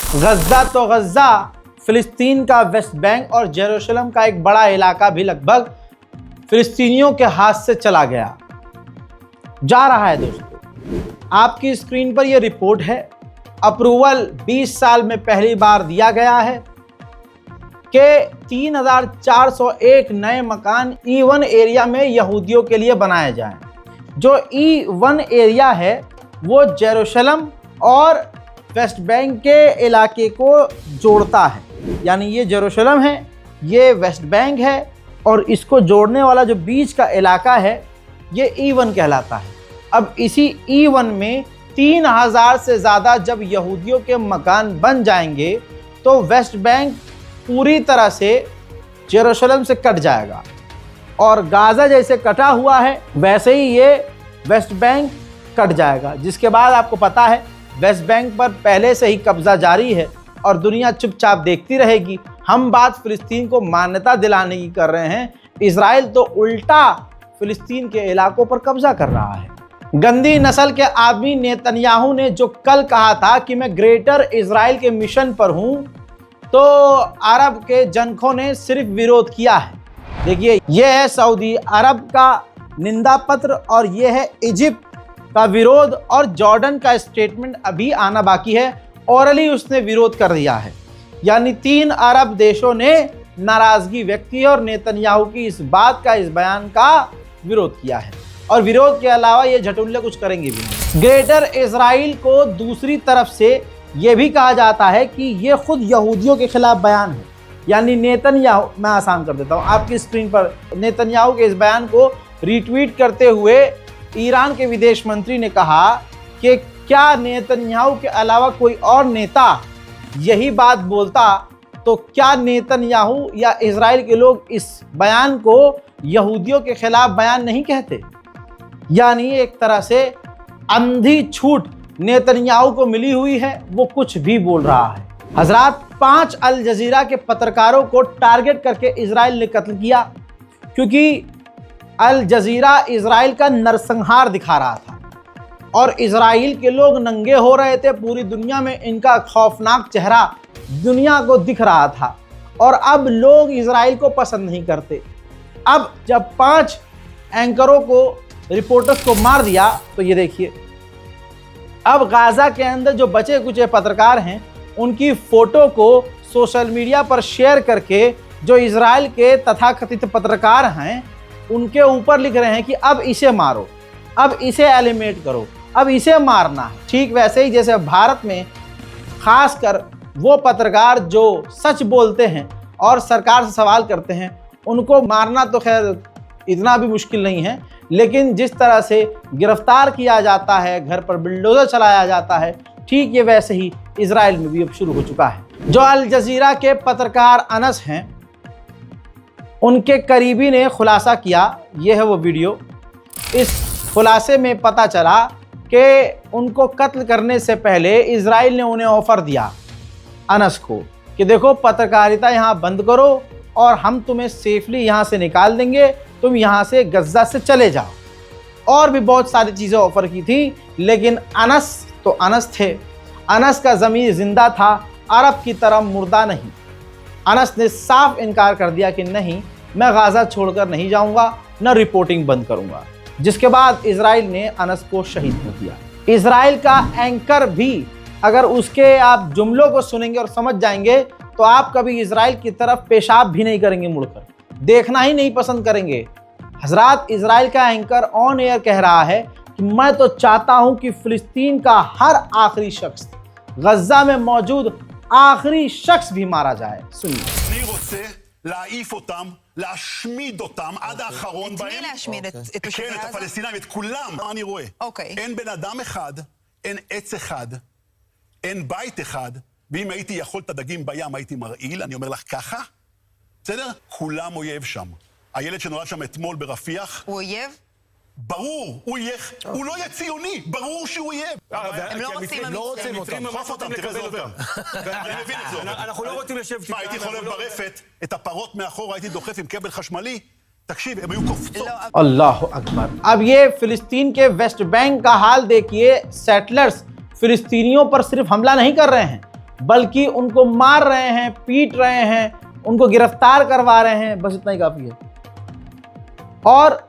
गज़ा तो गज़ा, फ़िलिस्तीन का West Bank और जेरूशलम का एक बड़ा इलाका भी लगभग फ़िलिस्तीनियों के हाथ से चला गया जा रहा है। दोस्तों, आपकी स्क्रीन पर यह रिपोर्ट है। अप्रूवल 20 साल में पहली बार दिया गया है कि 3401 नए मकान E1 एरिया में यहूदियों के लिए बनाए जाएं। जो E1 एरिया है वो जेरूशलम और वेस्ट बैंक के इलाके को जोड़ता है, यानी ये जेरूशलम है, ये वेस्ट बैंक है और इसको जोड़ने वाला जो बीच का इलाका है ये E1 कहलाता है। अब इसी E1 में 3000 से ज़्यादा जब यहूदियों के मकान बन जाएंगे तो वेस्ट बैंक पूरी तरह से जेरूशलम से कट जाएगा और गाज़ा जैसे कटा हुआ है वैसे ही ये वेस्ट बैंक कट जाएगा, जिसके बाद आपको पता है वेस्ट बैंक पर पहले से ही कब्जा जारी है और दुनिया चुपचाप देखती रहेगी। हम बात फ़िलिस्तीन को मान्यता दिलाने की कर रहे हैं, इजराइल तो उल्टा फ़िलिस्तीन के इलाकों पर कब्जा कर रहा है। गंदी नस्ल के आदमी नेतन्याहू ने जो कल कहा था कि मैं ग्रेटर इजराइल के मिशन पर हूं, तो अरब के जनकों ने सिर्फ विरोध किया है। देखिए, यह है सऊदी अरब का निंदा पत्र और यह है इजिप्ट का विरोध और जॉर्डन का स्टेटमेंट अभी आना बाकी है। ओरली उसने विरोध कर दिया है, यानी 3 अरब देशों ने नाराजगी व्यक्त की और नेतन्याहू की इस बयान का विरोध किया है और विरोध के अलावा ये झटुल्ले कुछ करेंगे भी नहीं। ग्रेटर इजराइल को दूसरी तरफ से ये भी कहा जाता है कि ये खुद यहूदियों के खिलाफ बयान है, यानी नेतन्याहू, मैं आसान कर देता हूँ आपकी स्क्रीन पर, नेतन्याहू के इस बयान को रीट्वीट करते हुए ईरान के विदेश मंत्री ने कहा कि क्या नेतन्याहू के अलावा कोई और नेता यही बात बोलता तो क्या नेतन्याहू या इजराइल के लोग इस बयान को यहूदियों के खिलाफ बयान नहीं कहते। यानी एक तरह से अंधी छूट नेतन्याहू को मिली हुई है, वो कुछ भी बोल रहा है। हजरात, 5 अल जजीरा के पत्रकारों को टारगेट करके इजराइल ने कत्ल किया क्योंकि अल जजीरा इजराइल का नरसंहार दिखा रहा था और इजराइल के लोग नंगे हो रहे थे। पूरी दुनिया में इनका खौफनाक चेहरा दुनिया को दिख रहा था और अब लोग इजराइल को पसंद नहीं करते। अब जब 5 एंकरों को, रिपोर्टर्स को मार दिया तो ये देखिए, अब गाज़ा के अंदर जो बचे कुचे पत्रकार हैं उनकी फ़ोटो को सोशल मीडिया पर शेयर करके जो इजराइल के तथाकथित पत्रकार हैं उनके ऊपर लिख रहे हैं कि अब इसे मारो, अब इसे एलिमिनेट करो, अब इसे मारना है। ठीक वैसे ही जैसे भारत में खासकर वो पत्रकार जो सच बोलते हैं और सरकार से सवाल करते हैं उनको मारना तो खैर इतना भी मुश्किल नहीं है, लेकिन जिस तरह से गिरफ्तार किया जाता है, घर पर बुलडोज़र चलाया जाता है, ठीक ये वैसे ही इजराइल में भी अब शुरू हो चुका है। जो अल जजीरा के पत्रकार अनस हैं उनके करीबी ने खुलासा किया, ये है वो वीडियो। इस खुलासे में पता चला कि उनको कत्ल करने से पहले इजराइल ने उन्हें ऑफ़र दिया अनस को कि देखो पत्रकारिता यहाँ बंद करो और हम तुम्हें सेफली यहाँ से निकाल देंगे, तुम यहाँ से गज़ा से चले जाओ। और भी बहुत सारी चीज़ें ऑफ़र की थी, लेकिन अनस तो अनस थे, अनस का ज़मीर ज़िंदा था, अरब की तरह मुर्दा नहीं। अनस ने साफ इनकार कर दिया कि नहीं, मैं गाज़ा छोड़कर नहीं जाऊंगा, न रिपोर्टिंग बंद करूंगा। जिसके बाद इजराइल ने अनस को शहीद कर दिया। इजराइल का एंकर भी अगर उसके आप जुमलों को सुनेंगे और समझ जाएंगे तो आप कभी इजराइल की तरफ पेशाब भी नहीं करेंगे, मुड़कर देखना ही नहीं पसंद करेंगे। हजरात, इजराइल का एंकर ऑन एयर कह रहा है कि मैं तो चाहता हूं कि फ़िलिस्तीन का हर आखिरी शख्स, गज़ा में मौजूद आखिरी शख्स भी मारा जाए। सुनिए। להעיף אותם, להשמיד אותם עד האחרון בהם. את מי להשמיד? את תושבי כן, את עזה? הפלסטינאים, את כולם. מה אני רואה? אוקיי. אין בן אדם אחד, אין עץ אחד, אין בית אחד, ואם הייתי יכול את הדגים בים, הייתי מרעיל, אני אומר לך ככה, בסדר? כולם אויב שם. הילד שנולד שם אתמול ברפיח, הוא אויב? ברור, הוא לא יהיה ציוני, ברור שהוא יהיה. הם לא רוצים המצרים. חוף אותם, תראה זה עובר. אני מבין את זה. אנחנו לא רוצים לשבת. מה, הייתי חולב ברפת, את הפרות מאחורה הייתי דוחף עם כבל חשמלי? तकशीफ הם היו קופצות. अल्लाह अकबर। अब ये फिलिस्तीन के वेस्ट बैंक का हाल देखिए। सेटलर्स फिलिस्तीनियों पर सिर्फ हमला नहीं कर रहे हैं, बल्कि उनको मार रहे हैं, पीट रहे हैं, उनको गिरफ्तार करवा रहे हैं, बस इतना ही काफी है। और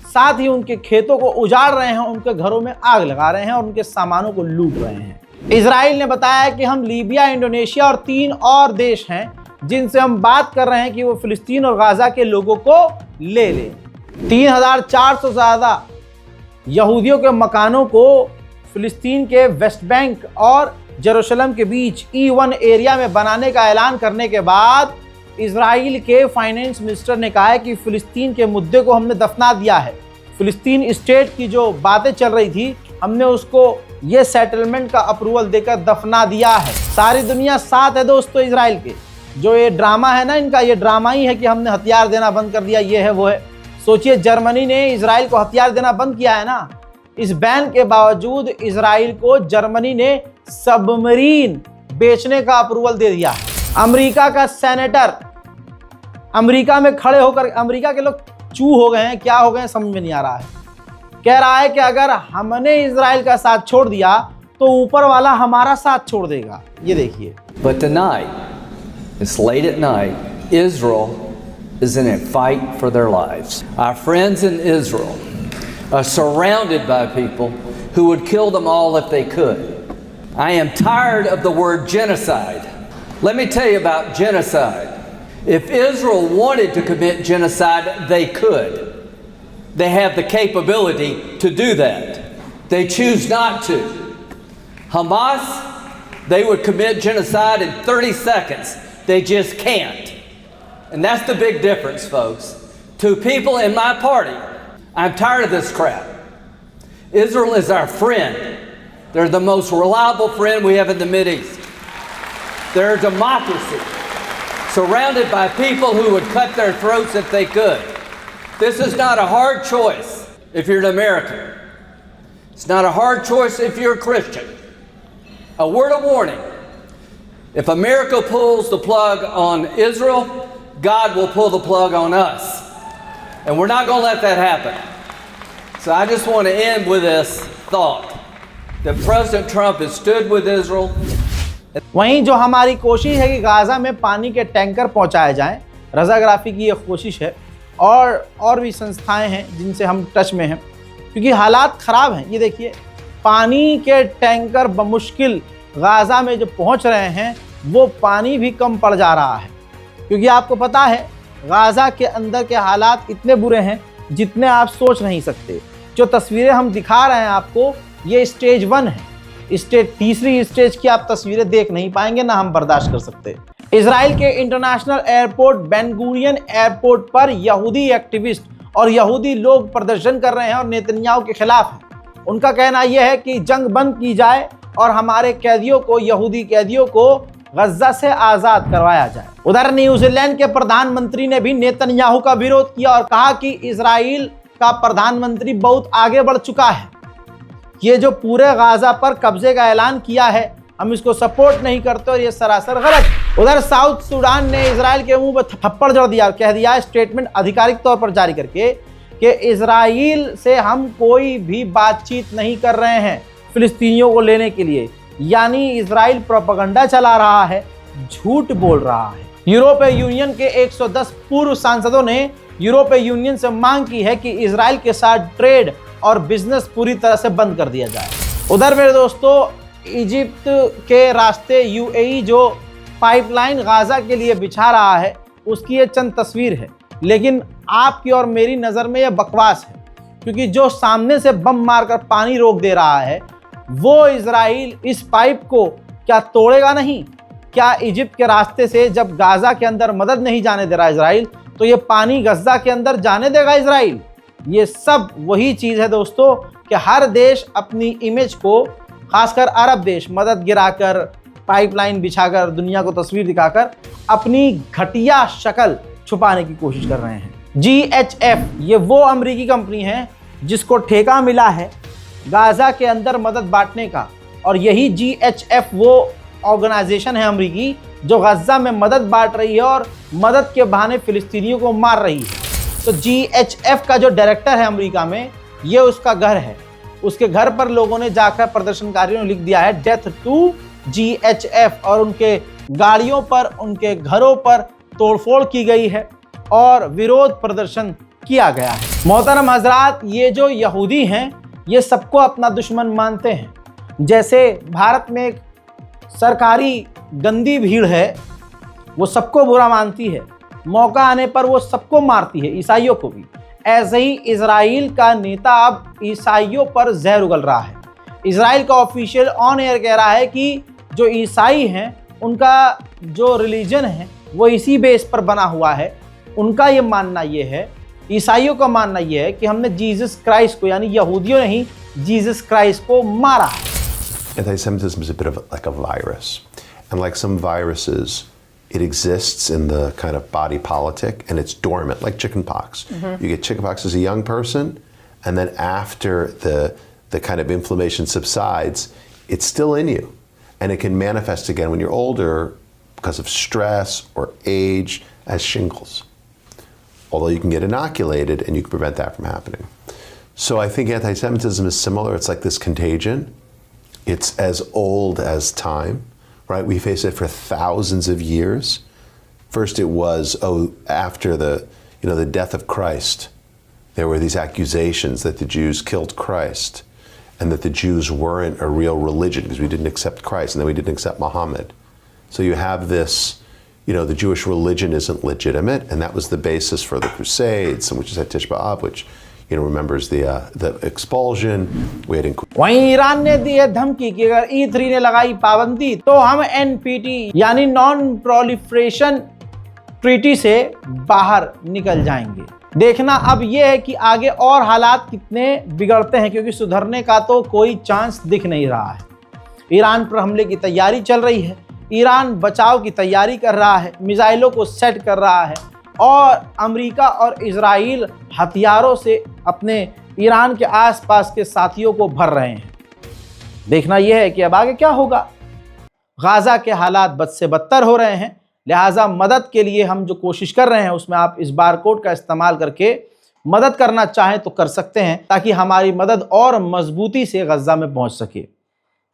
साथ ही उनके खेतों को उजाड़ रहे हैं, उनके घरों में आग लगा रहे हैं और उनके सामानों को लूट रहे हैं। इजराइल ने बताया कि हम लीबिया, इंडोनेशिया और 3 और देश हैं जिनसे हम बात कर रहे हैं कि वो फिलिस्तीन और गाजा के लोगों को ले लें। 3400 से ज़्यादा यहूदियों के मकानों को फिलिस्तीन के वेस्ट बैंक और जेरूशलम के बीच E1 एरिया में बनाने का ऐलान करने के बाद इजराइल के फाइनेंस मिनिस्टर ने कहा है कि फिलिस्तीन के मुद्दे को हमने दफना दिया है। फिलिस्तीन स्टेट की जो बातें चल रही थी, हमने उसको ये सेटलमेंट का अप्रूवल देकर दफना दिया है। सारी दुनिया साथ है दोस्तों इजराइल के। जो ये ड्रामा है ना इनका, ये ड्रामा ही है कि हमने हथियार देना बंद कर दिया, ये है वो है। सोचिए, जर्मनी ने इजराइल को हथियार देना बंद किया है ना। इस बैन के बावजूद इजराइल को जर्मनी ने सबमरीन बेचने का अप्रूवल दे दिया है। अमेरिका का सेनेटर अमेरिका में खड़े होकर, अमेरिका के लोग चू हो गए हैं, क्या हो गए हैं समझ में नहीं आ रहा है। कह रहा है कि अगर हमने इजराइल का साथ छोड़ दिया तो ऊपर वाला हमारा साथ छोड़ देगा। ये देखिए। But tonight, it's late at night, Israel is in a fight for their lives. Our friends in Israel are surrounded by people who would kill them all if they could. I am tired of the word genocide. Let me tell you about genocide. If Israel wanted to commit genocide, they could. They have the capability to do that. They choose not to. Hamas, they would commit genocide in 30 seconds. They just can't. And that's the big difference, folks. To people in my party, I'm tired of this crap. Israel is our friend. They're the most reliable friend we have in the Mideast. They're a democracy, surrounded by people who would cut their throats if they could. This is not a hard choice if you're an American. It's not a hard choice if you're a Christian. A word of warning. If America pulls the plug on Israel, God will pull the plug on us. And we're not going to let that happen. So I just want to end with this thought that President Trump has stood with Israel. वहीं जो हमारी कोशिश है कि Gaza में पानी के tanker पहुंचाए जाएं, रज़ाग्राफी की ये कोशिश है और भी संस्थाएं हैं जिनसे हम टच में हैं, क्योंकि हालात ख़राब हैं। ये देखिए, पानी के टैंकर बमुश्किल गाजा में जो पहुंच रहे हैं वो पानी भी कम पड़ जा रहा है, क्योंकि आपको पता है गाजा के अंदर के हालात इतने बुरे हैं जितने आप सोच नहीं सकते। जो तस्वीरें हम दिखा रहे हैं आपको, ये स्टेज 1 है। तीसरी स्टेज की आप तस्वीरें देख नहीं पाएंगे, ना हम बर्दाश्त कर सकते। इजराइल के international airport Ben Gurion airport पर यहूदी एक्टिविस्ट और यहूदी लोग प्रदर्शन कर रहे हैं और नेतन्याहू के खिलाफ हैं। उनका कहना यह है कि जंग बंद की जाए और हमारे कैदियों को, यहूदी कैदियों को गज्जा से आज़ाद करवाया जाए। उधर न्यूजीलैंड के प्रधानमंत्री ने भी नेतन्याहू का विरोध किया और कहा कि इजराइल का प्रधानमंत्री बहुत आगे बढ़ चुका है। ये जो पूरे गाजा पर कब्जे का ऐलान किया है, हम इसको सपोर्ट नहीं करते और ये सरासर गलत। उधर साउथ सूडान ने इजराइल के मुंह पर थप्पड़ जड़ दिया और कह दिया स्टेटमेंट आधिकारिक तौर पर जारी करके कि इजराइल से हम कोई भी बातचीत नहीं कर रहे हैं फिलिस्तीनियों को लेने के लिए। यानी इजराइल प्रोपेगेंडा चला रहा है, झूठ बोल रहा है। यूरोपीय यूनियन के 110 पूर्व सांसदों ने यूरोपीय यूनियन से मांग की है कि इजराइल के साथ ट्रेड और बिजनेस पूरी तरह से बंद कर दिया जाए। उधर मेरे दोस्तों, इजिप्ट के रास्ते यूएई जो पाइपलाइन गाजा के लिए बिछा रहा है, उसकी ये चंद तस्वीर है, लेकिन आपकी और मेरी नज़र में यह बकवास है, क्योंकि जो सामने से बम मारकर पानी रोक दे रहा है वो इजराइल इस पाइप को क्या तोड़ेगा नहीं? क्या इजिप्ट के रास्ते से जब गाजा के अंदर मदद नहीं जाने दे रहा इजराइल, तो ये पानी गज्जा के अंदर जाने देगा इजराइल? ये सब वही चीज़ है दोस्तों कि हर देश अपनी इमेज को, खासकर अरब देश, मदद गिराकर, पाइपलाइन बिछाकर, दुनिया को तस्वीर दिखाकर अपनी घटिया शक्ल छुपाने की कोशिश कर रहे हैं। GHF ये वो अमेरिकी कंपनी है जिसको ठेका मिला है गाजा के अंदर मदद बांटने का, और यही GHF वो ऑर्गेनाइजेशन है अमेरिकी जो गज्जा में मदद बांट रही है और मदद के बहाने फिलिस्तीनियों को मार रही है। तो GHF का जो डायरेक्टर है अमेरिका में, ये उसका घर है। उसके घर पर लोगों ने जाकर, प्रदर्शनकारियों ने लिख दिया है डेथ टू GHF और उनके गाड़ियों पर, उनके घरों पर तोड़फोड़ की गई है और विरोध प्रदर्शन किया गया है। मोहतरम हजरात, ये जो यहूदी हैं ये सबको अपना दुश्मन मानते हैं। जैसे भारत में एक सरकारी गंदी भीड़ है, वो सबको बुरा मानती है, मौका आने पर वो सबको मारती है, ईसाइयों को भी। ऐसे ही इजराइल का नेता अब ईसाइयों पर जहर उगल रहा है। इजराइल का ऑफिशियल ऑन एयर कह रहा है कि जो ईसाई हैं उनका जो रिलीजन है वो इसी बेस पर बना हुआ है। उनका ये मानना ये है, ईसाइयों का मानना ये है कि हमने जीसस क्राइस्ट को, यानी यहूदियों ने ही जीसस क्राइस्ट को मारा है। Anti-Semitism is a bit of like a virus, and like some viruses, it exists in the kind of body politic, and it's dormant, like chickenpox. You get chickenpox as a young person, and then after the kind of inflammation subsides, it's still in you, and it can manifest again when you're older because of stress or age as shingles. Although you can get inoculated and you can prevent that from happening. So I think anti-Semitism is similar. It's like this contagion. It's as old as time, right? We face it for thousands of years. First it was, after the death of Christ, there were these accusations that the Jews killed Christ and that the Jews weren't a real religion because we didn't accept Christ, and then we didn't accept Muhammad. So you have this, the Jewish religion isn't legitimate, and that was the basis for the Crusades, which is at Tish B'Av, which remembers the expulsion. We had वहीं Iran ने दी है धमकी कि अगर E3 ने लगाई पाबंदी तो हम NPT यानी नॉन प्रोलिफरेशन ट्रीटी से बाहर निकल जाएंगे। देखना अब यह है कि आगे और हालात कितने बिगड़ते हैं, क्योंकि सुधरने का तो कोई चांस दिख नहीं रहा है। ईरान पर हमले की तैयारी चल रही है, ईरान बचाव की तैयारी कर रहा है, मिसाइलों को सेट कर रहा है और अमेरिका और इजराइल हथियारों से अपने ईरान के आसपास के साथियों को भर रहे हैं। देखना यह है कि अब आगे क्या होगा। गाज़ा के हालात बद से बदतर हो रहे हैं, लिहाजा मदद के लिए हम जो कोशिश कर रहे हैं उसमें आप इस बारकोड का इस्तेमाल करके मदद करना चाहें तो कर सकते हैं, ताकि हमारी मदद और मजबूती से गज़ा में पहुंच सके।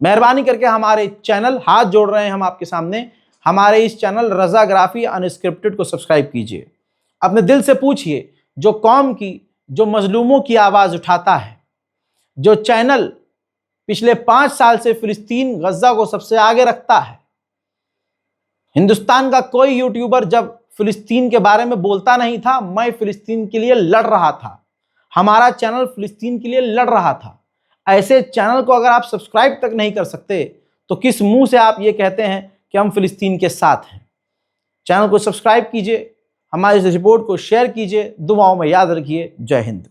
मेहरबानी करके हमारे चैनल, हाथ जोड़ रहे हैं हम आपके सामने, हमारे इस चैनल रज़ाग्राफी अनस्क्रिप्टेड को सब्सक्राइब कीजिए। अपने दिल से पूछिए, जो कौम की, जो मजलूमों की आवाज़ उठाता है, जो चैनल पिछले 5 साल से फिलिस्तीन गज़ा को सबसे आगे रखता है। हिंदुस्तान का कोई यूट्यूबर जब फिलिस्तीन के बारे में बोलता नहीं था, मैं फिलिस्तीन के लिए लड़ रहा था, हमारा चैनल फिलिस्तीन के लिए लड़ रहा था। ऐसे चैनल को अगर आप सब्सक्राइब तक नहीं कर सकते तो किस मुंह से आप ये कहते हैं कि हम फिलिस्तीन के साथ हैं। चैनल को सब्सक्राइब कीजिए, हमारे इस रिपोर्ट को शेयर कीजिए, दुआओं में याद रखिए। जय हिंद।